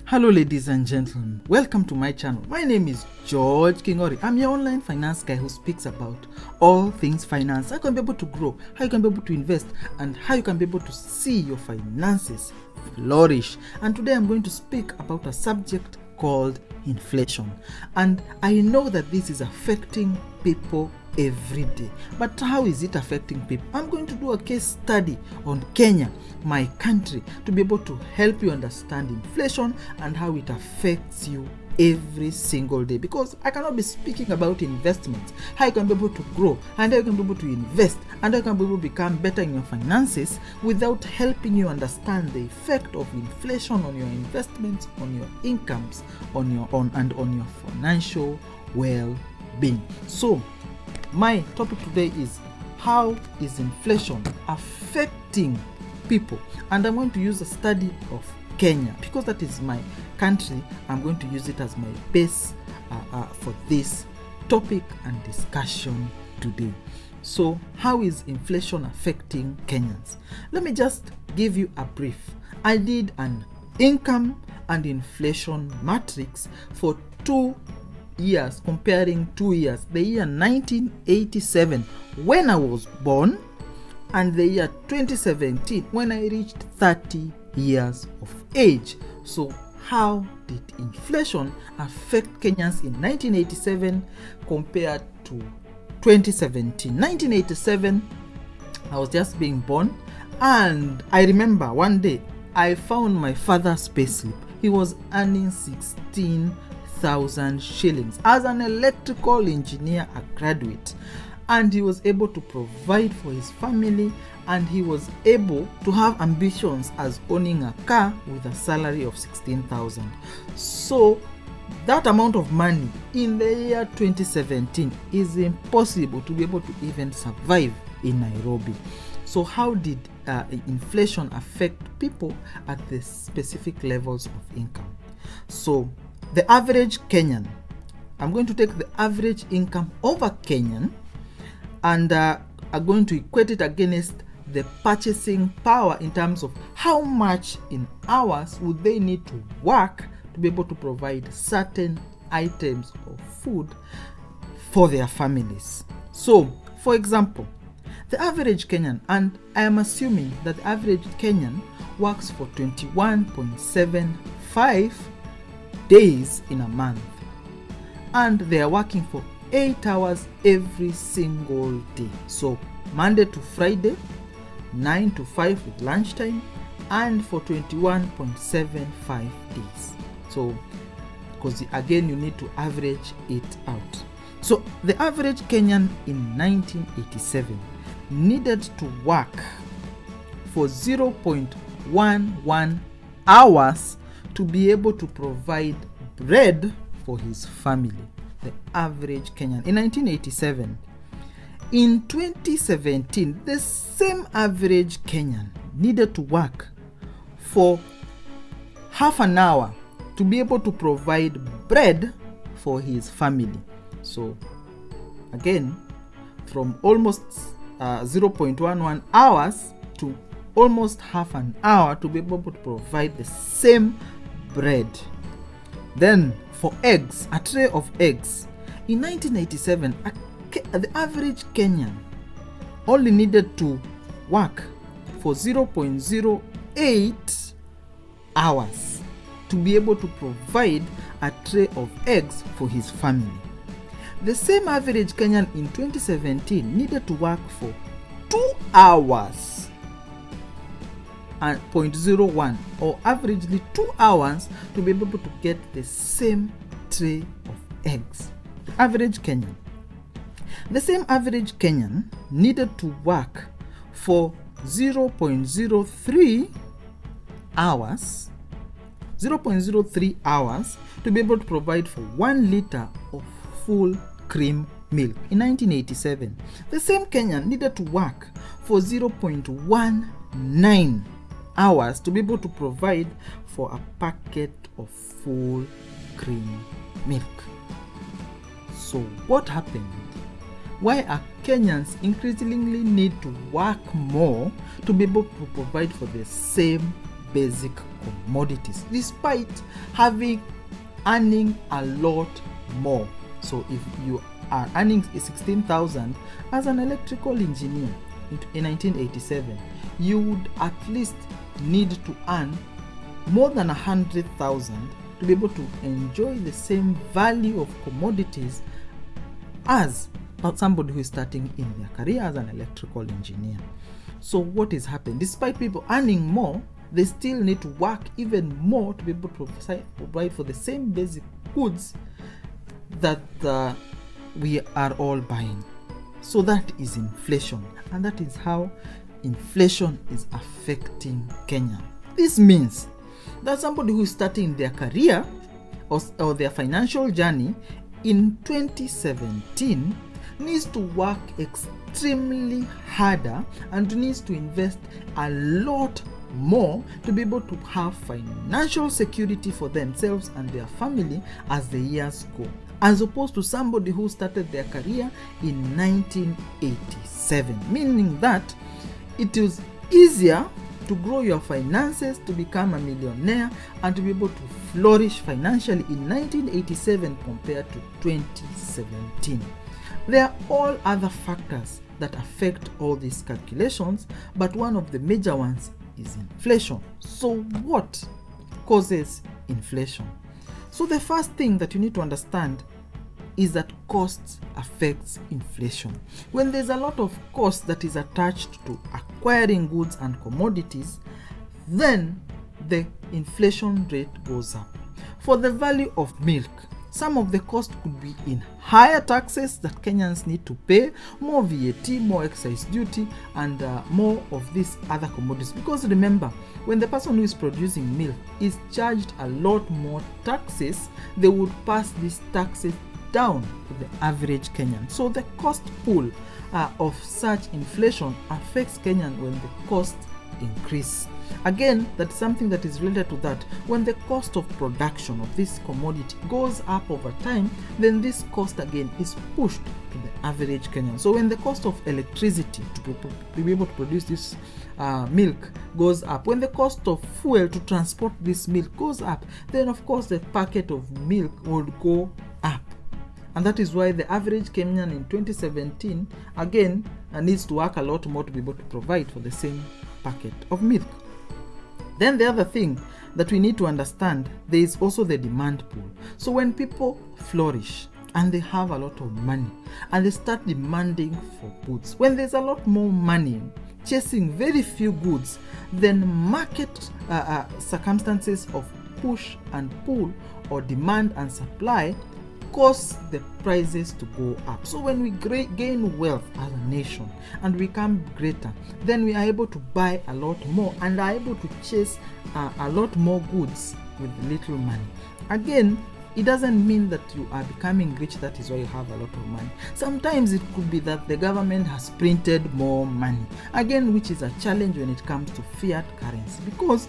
Hello ladies and gentlemen, welcome to my channel. My name is George Kingori. I'm your online finance guy who speaks about all things finance. How you can be able to grow, how you can be able to invest, and how you can be able to see your finances flourish. And today I'm going to speak about a subject called inflation. And I know that this is affecting people every day. But how is it affecting people? I'm going to do a case study on Kenya, my country, to be able to help you understand inflation and how it affects you every single day, because I cannot be speaking about investments, how you can be able to grow and how you can be able to invest and how you can be able to become better in your finances without helping you understand the effect of inflation on your investments, on your incomes, on your financial well-being. So my topic today is how is inflation affecting people, and I'm going to use a study of Kenya because that is my country. I'm going to use it as my base for this topic and discussion today. So how is inflation affecting Kenyans? Let me just give you a brief. I did an income and inflation matrix for 2 years, comparing 2 years, the year 1987 when I was born and the year 2017 when I reached 30 years of age. So how did inflation affect Kenyans in 1987 compared to 2017? 1987, I was just being born, and I remember one day I found my father's payslip. He was earning 16,000 shillings as an electrical engineer, a graduate, and he was able to provide for his family, and he was able to have ambitions as owning a car with a salary of 16,000. So that amount of money in the year 2017 is impossible to be able to even survive in Nairobi. So how did inflation affect people at the specific levels of income? So the average Kenyan, I'm going to take the average income of a Kenyan and are going to equate it against the purchasing power in terms of how much in hours would they need to work to be able to provide certain items of food for their families. So, for example, the average Kenyan, and I am assuming that the average Kenyan works for 21.75 days in a month, and they are working for 8 hours every single day. So Monday to Friday, 9 to 5 with lunchtime, and for 21.75 days. So because again you need to average it out. So the average Kenyan in 1987 needed to work for 0.11 hours to be able to provide bread for his family. The average Kenyan in 1987. In 2017, the same average Kenyan needed to work for half an hour to be able to provide bread for his family. So again, from almost 0.11 hours to almost half an hour to be able to provide the same bread. Then for eggs, a tray of eggs, in 1987, the average Kenyan only needed to work for 0.08 hours to be able to provide a tray of eggs for his family. The same average Kenyan in 2017 needed to work for 2 hours and 0.01, or averagely 2 hours, to be able to get the same tray of eggs. Average Kenyan. The same average Kenyan needed to work for 0.03 hours to be able to provide for 1 liter of full cream milk. In 1987, the same Kenyan needed to work for 0.19 hours to be able to provide for a packet of full cream milk. So what happened? Why are Kenyans increasingly need to work more to be able to provide for the same basic commodities, despite earning a lot more. So if you are earning 16,000 as an electrical engineer in 1987, you would at least need to earn more than 100,000 to be able to enjoy the same value of commodities as somebody who is starting in their career as an electrical engineer. So what is happening? Despite people earning more, they still need to work even more to be able to provide for the same basic goods that we are all buying. So that is inflation, and that is how inflation is affecting Kenya. This means that somebody who is starting their career or their financial journey in 2017 needs to work extremely harder and needs to invest a lot more to be able to have financial security for themselves and their family as the years go, as opposed to somebody who started their career in 1987, meaning that it is easier to grow your finances, to become a millionaire, and to be able to flourish financially in 1987 compared to 2017. There are all other factors that affect all these calculations, but one of the major ones is inflation. So what causes inflation? So the first thing that you need to understand is that costs affects inflation. When there's a lot of cost that is attached to acquiring goods and commodities, then the inflation rate goes up. For the value of milk, some of the cost could be in higher taxes that Kenyans need to pay, more VAT, more excise duty, and more of these other commodities. Because remember, when the person who is producing milk is charged a lot more taxes, they would pass these taxes down to the average Kenyan. So the cost pool of such inflation affects Kenyan when the costs increase. Again, that's something that is related to that. When the cost of production of this commodity goes up over time, then this cost again is pushed to the average Kenyan. So when the cost of electricity to be able to produce this milk goes up, when the cost of fuel to transport this milk goes up, then of course the packet of milk would go up. And that is why the average Kenyan in 2017 again needs to work a lot more to be able to provide for the same packet of milk. Then the other thing that we need to understand, there is also the demand pool. So when people flourish and they have a lot of money and they start demanding for goods, when there's a lot more money chasing very few goods, then market circumstances of push and pull or demand and supply cause the prices to go up. So when we gain wealth as a nation and become greater, then we are able to buy a lot more and are able to chase a lot more goods with little money. Again, it doesn't mean that you are becoming rich, that is why you have a lot of money. Sometimes it could be that the government has printed more money, again, which is a challenge when it comes to fiat currency, because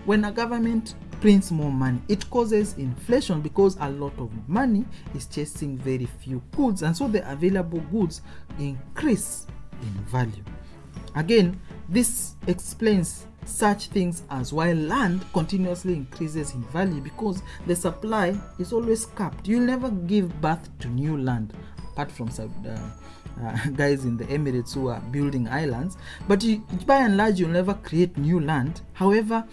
when a government prints more money, it causes inflation because a lot of money is chasing very few goods, and so the available goods increase in value. Again, this explains such things as why land continuously increases in value, because the supply is always capped. You'll never give birth to new land, apart from guys in the Emirates who are building islands, but by and large you'll never create new land. However,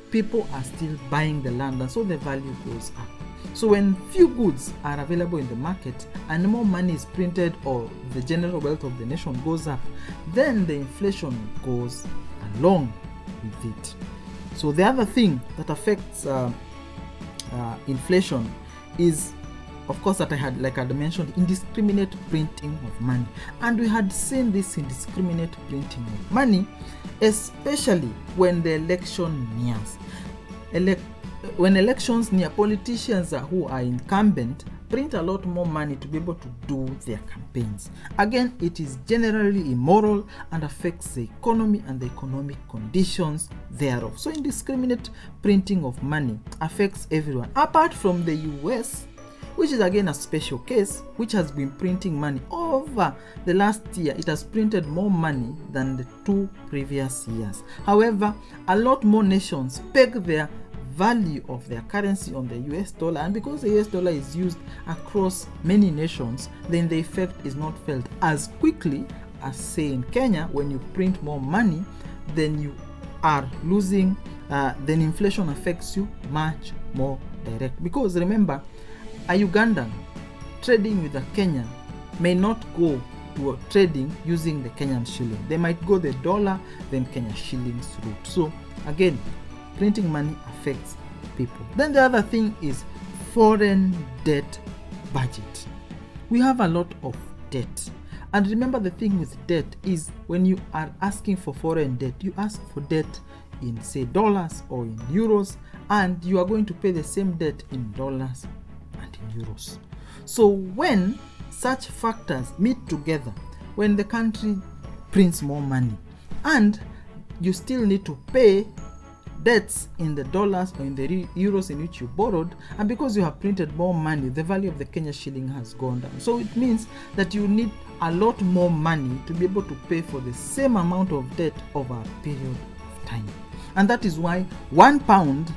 people are still buying the land, and so the value goes up. So when few goods are available in the market and more money is printed, or the general wealth of the nation goes up, then the inflation goes along with it. So the other thing that affects inflation is, of course, that I had mentioned, indiscriminate printing of money. And we had seen this indiscriminate printing of money, especially when the election nears. When elections near, politicians who are incumbent print a lot more money to be able to do their campaigns. Again, it is generally immoral and affects the economy and the economic conditions thereof. So indiscriminate printing of money affects everyone. Apart from the US, which is again a special case which has been printing money over the last year. It has printed more money than the 2 previous years. However, a lot more nations peg their value of their currency on the US dollar, and because the US dollar is used across many nations, then the effect is not felt as quickly as, say, in Kenya. When you print more money, then you are losing, then inflation affects you much more direct. Because remember, a Ugandan trading with a Kenyan may not go to trading using the Kenyan shilling. They might go the dollar then Kenya shillings route. So again, printing money affects people. Then the other thing is foreign debt budget. We have a lot of debt. And remember, the thing with debt is when you are asking for foreign debt, you ask for debt in, say, dollars or in euros, and you are going to pay the same debt in dollars and in euros. So when such factors meet together, when the country prints more money and you still need to pay debts in the dollars or in the euros in which you borrowed, and because you have printed more money, the value of the Kenya shilling has gone down. So it means that you need a lot more money to be able to pay for the same amount of debt over a period of time. And that is why 1 pound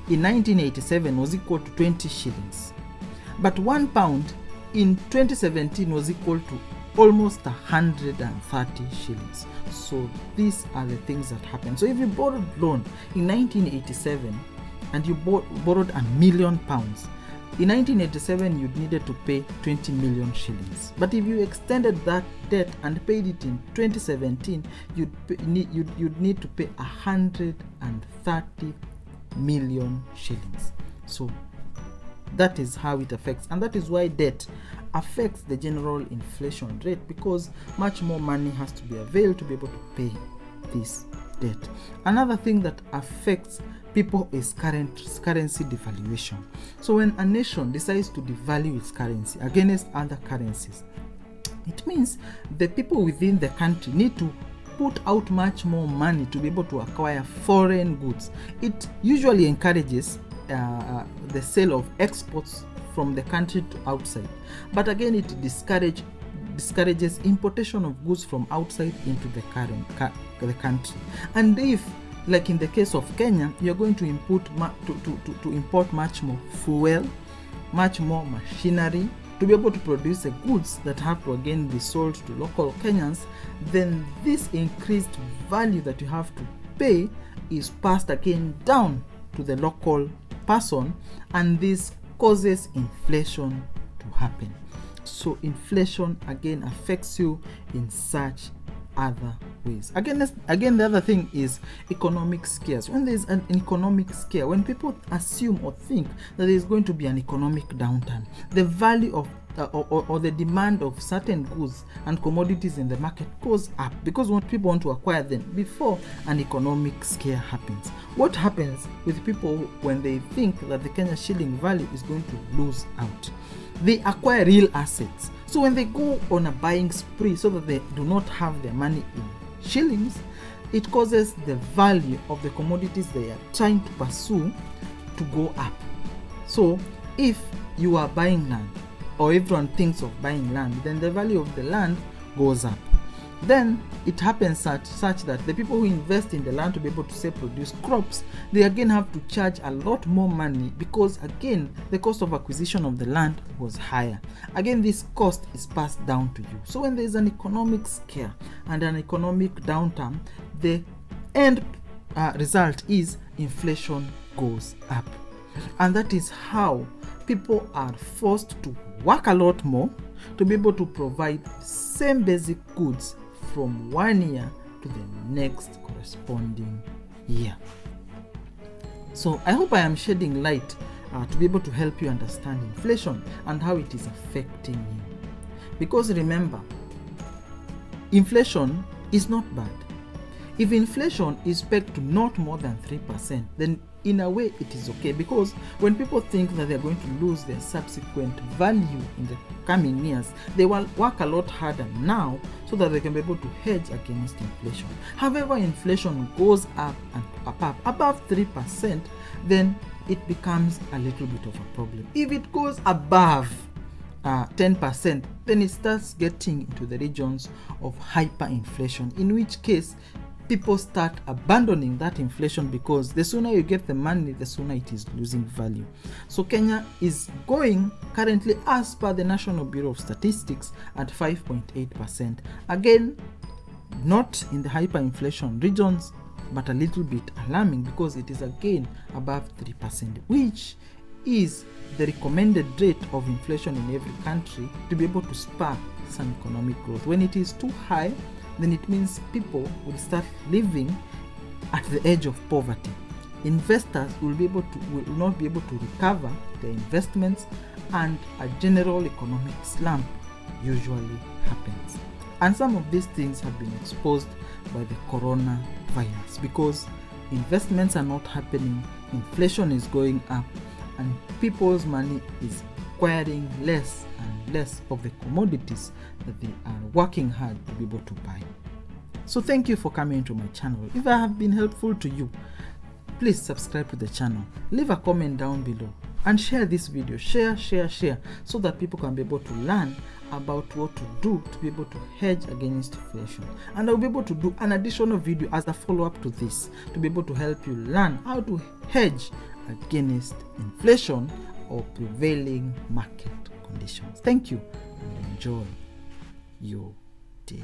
in 1987 was equal to 20 shillings. But 1 pound in 2017 was equal to almost 130 shillings. So these are the things that happen. So if you borrowed loan in 1987 and you borrowed £1 million, in 1987 you needed to pay 20 million shillings. But if you extended that debt and paid it in 2017, you'd need to pay 130 million shillings. So that is how it affects, and that is why debt affects the general inflation rate, because much more money has to be availed to be able to pay this debt. Another thing that affects people is currency devaluation. So when a nation decides to devalue its currency against other currencies, it means the people within the country need to put out much more money to be able to acquire foreign goods. It usually encourages the sale of exports from the country to outside, but again it discourages importation of goods from outside into the country. And if, like in the case of Kenya, you're going to import much more fuel, much more machinery to be able to produce the goods that have to again be sold to local Kenyans, then this increased value that you have to pay is passed again down to the local person, and this causes inflation to happen. So inflation again affects you in such other ways. Again, the other thing is economic scares. When there is an economic scare, when people assume or think that there is going to be an economic downturn, the value of or the demand of certain goods and commodities in the market goes up, because people want to acquire them before an economic scare happens. What happens with people when they think that the Kenya shilling value is going to lose out? They acquire real assets. So when they go on a buying spree so that they do not have their money in shillings, it causes the value of the commodities they are trying to pursue to go up. So if you are buying land, or everyone thinks of buying land, then the value of the land goes up. Then it happens such that the people who invest in the land to be able to, say, produce crops, they again have to charge a lot more money, because again the cost of acquisition of the land was higher. Again, this cost is passed down to you. So when there is an economic scare and an economic downturn, the end result is inflation goes up. And that is how people are forced to work a lot more to be able to provide same basic goods from 1 year to the next corresponding year. So I hope I am shedding light to be able to help you understand inflation and how it is affecting you. Because remember, inflation is not bad. If inflation is pegged to not more than 3%, then in a way it is okay, because when people think that they're going to lose their subsequent value in the coming years, they will work a lot harder now so that they can be able to hedge against inflation. However, inflation goes up and up above 3%, then it becomes a little bit of a problem. If it goes above 10%, then it starts getting into the regions of hyperinflation, in which case people start abandoning that inflation, because the sooner you get the money, the sooner it is losing value. So Kenya is going currently, as per the National Bureau of Statistics, at 5.8%. Again, not in the hyperinflation regions, but a little bit alarming, because it is again above 3%, which is the recommended rate of inflation in every country to be able to spur some economic growth. When it is too high, then it means people will start living at the edge of poverty. Investors will not be able to recover their investments, and a general economic slump usually happens. And some of these things have been exposed by the coronavirus, because investments are not happening, inflation is going up, and people's money is acquiring less and less of the commodities that they are working hard to be able to buy. So thank you for coming to my channel. If I have been helpful to you, please subscribe to the channel, leave a comment down below, and share this video. Share, so that people can be able to learn about what to do to be able to hedge against inflation. And I'll be able to do an additional video as a follow-up to this, to be able to help you learn how to hedge against inflation or prevailing market conditions. Thank you, and enjoy your day.